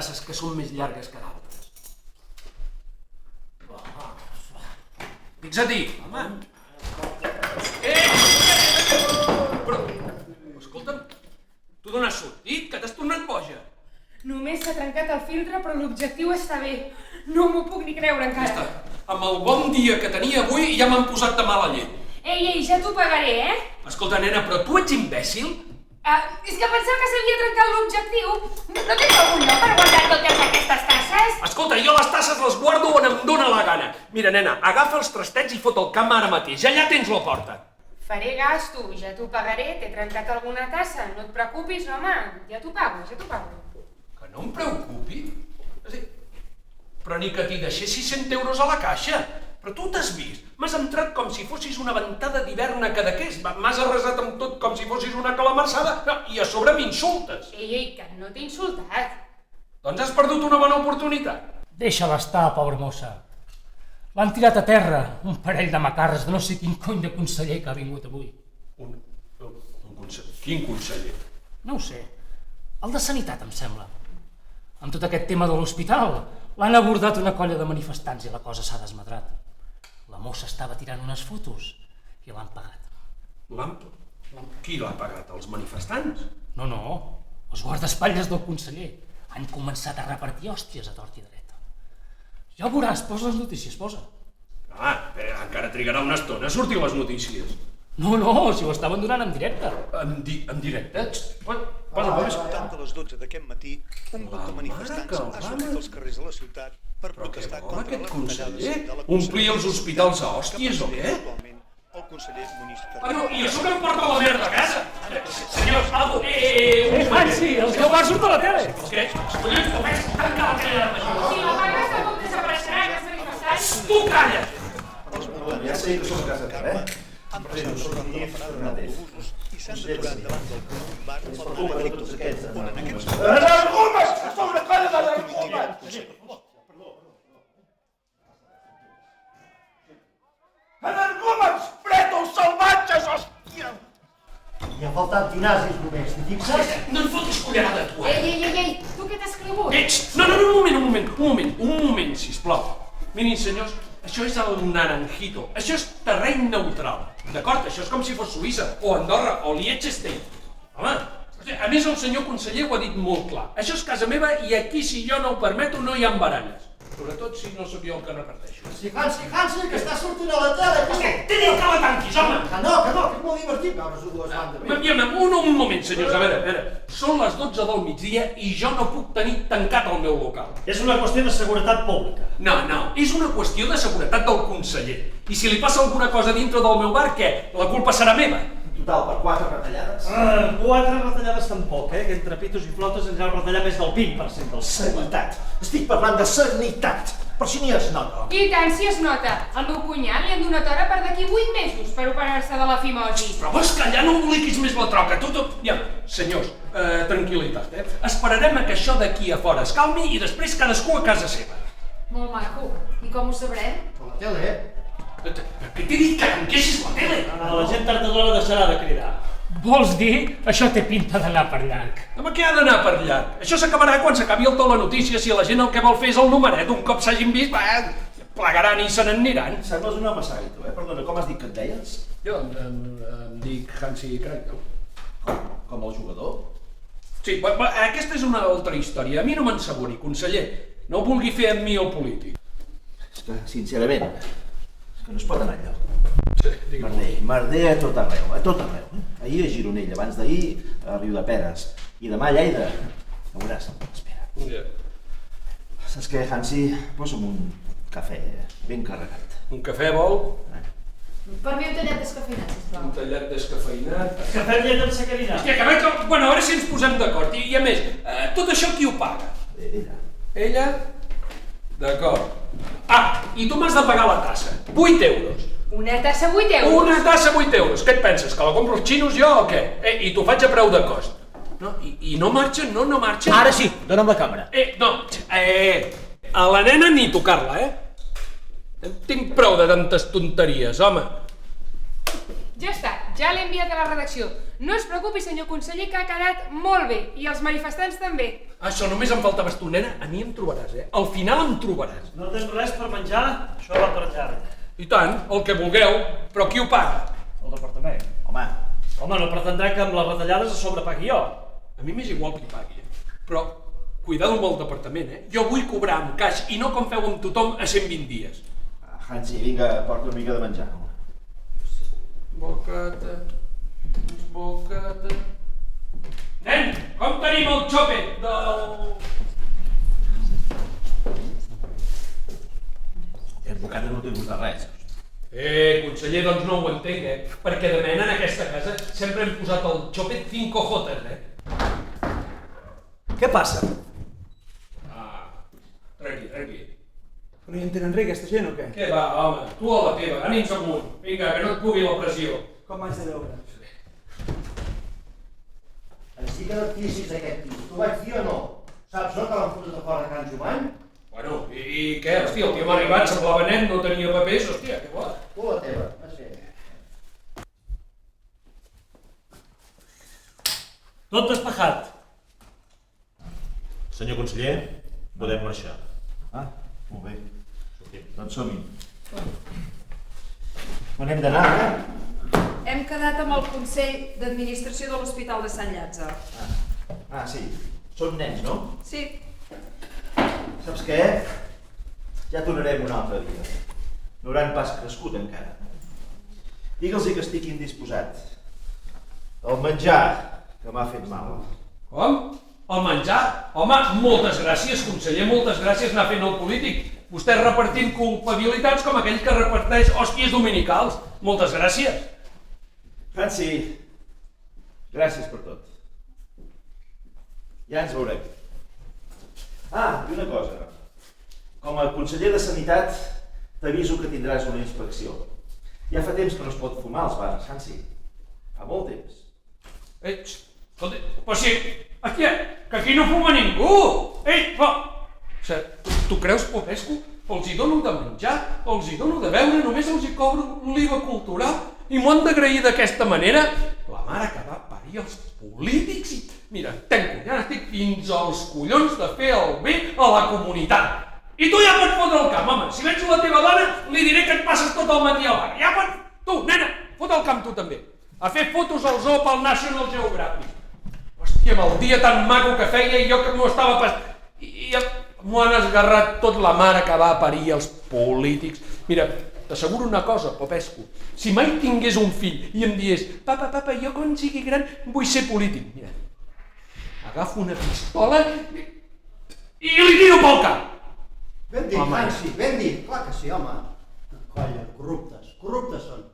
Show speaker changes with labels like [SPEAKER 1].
[SPEAKER 1] tasses que són més llargues que d'altres. Fixa-t'hi, home. Però, escolta'm, tu d'on has sortit? Que t'has tornat boja?
[SPEAKER 2] Només s'ha trencat el filtre, però l'objectiu està bé. No m'ho puc ni creure encara.
[SPEAKER 1] Amb el bon dia que tenia avui ja m'han posat de mala llet.
[SPEAKER 2] Ei, ja t'ho pagaré, eh?
[SPEAKER 1] Escolta, nena, però tu ets imbècil?
[SPEAKER 2] És que pensava que s'havia trencat l'objectiu. No tens algun lloc per guardar totes aquestes tasses?
[SPEAKER 1] Escolta, jo les tasses les guardo on em dóna la gana. Mira, nena, agafa els trastets i fot el camp ara mateix. Allà tens la porta.
[SPEAKER 2] Faré gasto, ja t'ho pagaré. T'he trencat alguna tassa. No et preocupis, home. Ja t'ho pago.
[SPEAKER 1] Que no em preocupi? Però ni que t'hi deixessis 100 euros a la caixa. Però tu t'has vist? M'has entrat com si fossis una ventada d'hivern a Cadaqués. M'has arrasat amb tot com si fossis una calamarsada i a sobre m'insultes.
[SPEAKER 2] Ei, que no t'he insultat.
[SPEAKER 1] Doncs has perdut una bona oportunitat.
[SPEAKER 3] Deixa-la estar, pobra mossa. L'han tirat a terra, un parell de macarres de no sé quin cony de conseller que ha vingut avui.
[SPEAKER 1] Un conseller? Quin conseller?
[SPEAKER 3] No ho sé. El de Sanitat, em sembla. Amb tot aquest tema de l'hospital, l'han abordat una colla de manifestants i la cosa s'ha desmadrat. La mossa estava tirant unes fotos i l'han pagat.
[SPEAKER 1] Qui l'ha pagat? Els manifestants?
[SPEAKER 3] No, els guardaespatlles del conseller han començat a repartir hòsties a tort i dreta. Ja ho veuràs, posa les notícies, posa.
[SPEAKER 1] Encara trigarà una estona a sortir les notícies.
[SPEAKER 3] No, si ho estaven donant en directe.
[SPEAKER 1] En directe?
[SPEAKER 4] Al voltant de les 12 d'aquest matí, un grup de manifestants ha sortit als carrers de la ciutat per protestar contra les retallades de la
[SPEAKER 1] Omplir els hospitals a hòsties o què?
[SPEAKER 4] El conseller municipal.
[SPEAKER 1] Bueno, i això que em porta la merda a casa? Senyors, algo,
[SPEAKER 3] Hansi, el teu bar surt a la tele.
[SPEAKER 1] Què? Collons, ho veig tancar la tele ara mateix.
[SPEAKER 2] Si la pagues tampoc desapareixerà, aquests manifestants.
[SPEAKER 1] Tu calla!
[SPEAKER 4] Ja sé que som a casa teva, han passat sobre la parada d'autobusos i s'han deturat davant del bar per donar directos aquests, on en aquests moments...
[SPEAKER 5] Energúmens! Això és una colla d'energúmens! Energúmens! Pretos salvatges, hòstia!
[SPEAKER 6] Hi ha faltat dinàsis només, t'hi fixes?
[SPEAKER 1] No et fotis cullerada, tu,
[SPEAKER 2] Ei, tu què t'has cregut?
[SPEAKER 1] No, un moment, sisplau. Mirin, senyors, això és el Naranjito, això és terreny neutral, d'acord? Això és com si fos Suïssa, o Andorra, o Liechtenstein. Home, a més el senyor conseller ho ha dit molt clar. Això és casa meva i aquí, si jo no ho permeto, no hi ha baralles. Sobretot si no sóc jo el que reparteixo.
[SPEAKER 6] Hansi, que està sortint a la tele, tu!
[SPEAKER 1] T'he dit que la tanquis, home!
[SPEAKER 6] Que no, que és molt divertit veure's dues bandes.
[SPEAKER 1] Un moment, senyors, a veure. Són les 12 del migdia i jo no puc tenir tancat el meu local.
[SPEAKER 6] És una qüestió de seguretat pública.
[SPEAKER 1] No, és una qüestió de seguretat del conseller. I si li passa alguna cosa dintre del meu bar, què? La culpa serà meva.
[SPEAKER 6] Total, per 4 retallades?
[SPEAKER 7] 4 retallades tampoc, que entre pitos i flotes ens heu retallat més del 20% del
[SPEAKER 6] Sanitat. Estic parlant de sanitat. Per si n'hi es nota.
[SPEAKER 2] I tant, si es nota. Al meu cunyat li han donat hora per d'aquí 8 mesos per operar-se de la fimosi.
[SPEAKER 1] Però vols callar, no emboliquis més la troca. Ja, senyors, tranquil·litat, Esperarem a que això d'aquí a fora es calmi i després cadascú a casa seva.
[SPEAKER 2] Molt maco. I com ho sabrem?
[SPEAKER 6] Per la tele,
[SPEAKER 1] Què t'he dit, que tanquessis la tele?
[SPEAKER 7] La gent tard o d'hora deixarà de cridar.
[SPEAKER 3] Vols dir? Això té pinta d'anar per llarg.
[SPEAKER 1] Home, què ha d'anar per llarg? Això s'acabarà quan s'acabi el telenotícies i la gent el que vol fer és el numeret. Un cop s'hagin vist, plegaran i se n'aniran.
[SPEAKER 6] sembles un home sagui, tu, Perdona, com has dit que et deies?
[SPEAKER 1] Jo em dic Hansi Kreitel.
[SPEAKER 6] Com el jugador?
[SPEAKER 1] Sí, aquesta és una altra història. A mi no m'ensabori, conseller. No vulgui fer amb mi el polític.
[SPEAKER 6] És que, sincerament, és que no es pot anar enlloc. Merder a tot arreu, Ahir a Gironella, abans d'ahir a Riudeperes i demà a Lleida. No veuràs, espera. Saps què, Hansi? Posa'm un cafè ben carregat.
[SPEAKER 1] Un cafè vol?
[SPEAKER 2] Per mi un tallat descafeinat, sisplau.
[SPEAKER 1] Un tallat descafeinat.
[SPEAKER 7] Cafè amb llet amb sacarina.
[SPEAKER 1] Hòstia, que veig que... Bueno, a veure si ens posem d'acord. I a més, tot això qui ho paga?
[SPEAKER 6] Ella.
[SPEAKER 1] Ella? D'acord. I tu m'has de pagar la tassa. 8 euros.
[SPEAKER 2] Una tassa 8 euros?
[SPEAKER 1] Una tassa 8 euros. Què et penses, que la compro als xinos jo o què? I t'ho faig a preu de cost. No, i no marxen, no marxen.
[SPEAKER 7] Ara sí, dona'm la càmera.
[SPEAKER 1] A la nena ni tocar-la, Tinc prou de tantes tonteries, home.
[SPEAKER 2] Ja està, ja l'he enviat a la redacció. No es preocupi, senyor conseller, que ha quedat molt bé, i els manifestants també.
[SPEAKER 1] Això només em faltaves tu, nena. A mi em trobaràs, Al final em trobaràs.
[SPEAKER 7] No tens res per menjar? Això va per llarg.
[SPEAKER 1] I tant, el que vulgueu, però qui ho paga?
[SPEAKER 7] El departament. Home, no pretendrà que amb les retallades a sobre pagui jo.
[SPEAKER 1] A mi m'és igual qui pagui, però cuidado amb el departament, Jo vull cobrar amb caix i no com feu amb tothom a 120 dies.
[SPEAKER 6] Hansi, vinga, porta una mica de menjar.
[SPEAKER 1] Bocata, bocata... Nen, com tenim el xopet del...
[SPEAKER 6] El bocata no t'he gustat res.
[SPEAKER 1] Conseller, doncs no ho entenc, Perquè de mena en aquesta casa sempre hem posat el xopet 5 jotes,
[SPEAKER 6] Què passa?
[SPEAKER 1] Tranqui.
[SPEAKER 8] No hi entén Enric, aquesta gent o què?
[SPEAKER 1] Què va, home, tu a la teva, ànims amunt. Vinga, que no et pugui la pressió.
[SPEAKER 8] Com haig de veure?
[SPEAKER 4] Estic quedat físics aquest tio. T'ho vaig dir o no? Saps, no, que l'han fotut a fora Can Jumany?
[SPEAKER 1] Bueno, i què? Hòstia, el tio m'ha arribat, semblava nen, no tenia papers, hòstia, què va?
[SPEAKER 4] Tu la teva, vas fer.
[SPEAKER 7] Tot despejat.
[SPEAKER 9] Senyor conseller, podem marxar.
[SPEAKER 6] Molt bé.
[SPEAKER 9] Sortim.
[SPEAKER 6] Doncs som-hi. On hem d'anar,
[SPEAKER 10] Hem quedat amb el Consell d'Administració de l'Hospital de Sant Llàtzer.
[SPEAKER 6] Sí. Són nens, no?
[SPEAKER 10] Sí.
[SPEAKER 6] Saps què? Ja tornarem un altre dia. No hauran pas crescut encara. Digue'ls que estic indisposat. El menjar, que m'ha fet mal.
[SPEAKER 1] Com? El menjar? Home, moltes gràcies, conseller, moltes gràcies anar fent el polític. Vostè repartint culpabilitats com aquell que reparteix hòsties dominicals. Moltes gràcies.
[SPEAKER 6] Hansi, gràcies per tot. Ja ens veurem. I una cosa. Com a conseller de Sanitat, t'aviso que tindràs una inspecció. Ja fa temps que no es pot fumar als bars, Hansi. Fa molt temps.
[SPEAKER 1] Escolta, però si... que aquí no fuma ningú! Tu creus, Popescu? Els hi dono de menjar, els hi dono de beure, només els hi cobro l'IVA cultural i m'ho han d'agrair d'aquesta manera? La mare que va parir els polítics i... Mira, ja n'estic fins als collons de fer el bé a la comunitat. I tu ja pots fotre el camp, home. Si veig la teva dona, li diré que et passes tot el matí al bar. Ja pots... Tu, nena, fot el camp tu també. A fer fotos al zoo pel National Geographic. Hòstia, amb el dia tan maco que feia i jo que m'ho estava passant... I m'ho han esgarrat tot la mare que va parir els polítics. Mira, t'asseguro una cosa, Popescu. Si mai tingués un fill i em digués papa, jo quan sigui gran vull ser polític. Mira, agafo una pistola i li tiro pel cap.
[SPEAKER 4] Ben dit, Hansi, ben dit. Clar que sí, home. Colla, corruptes són.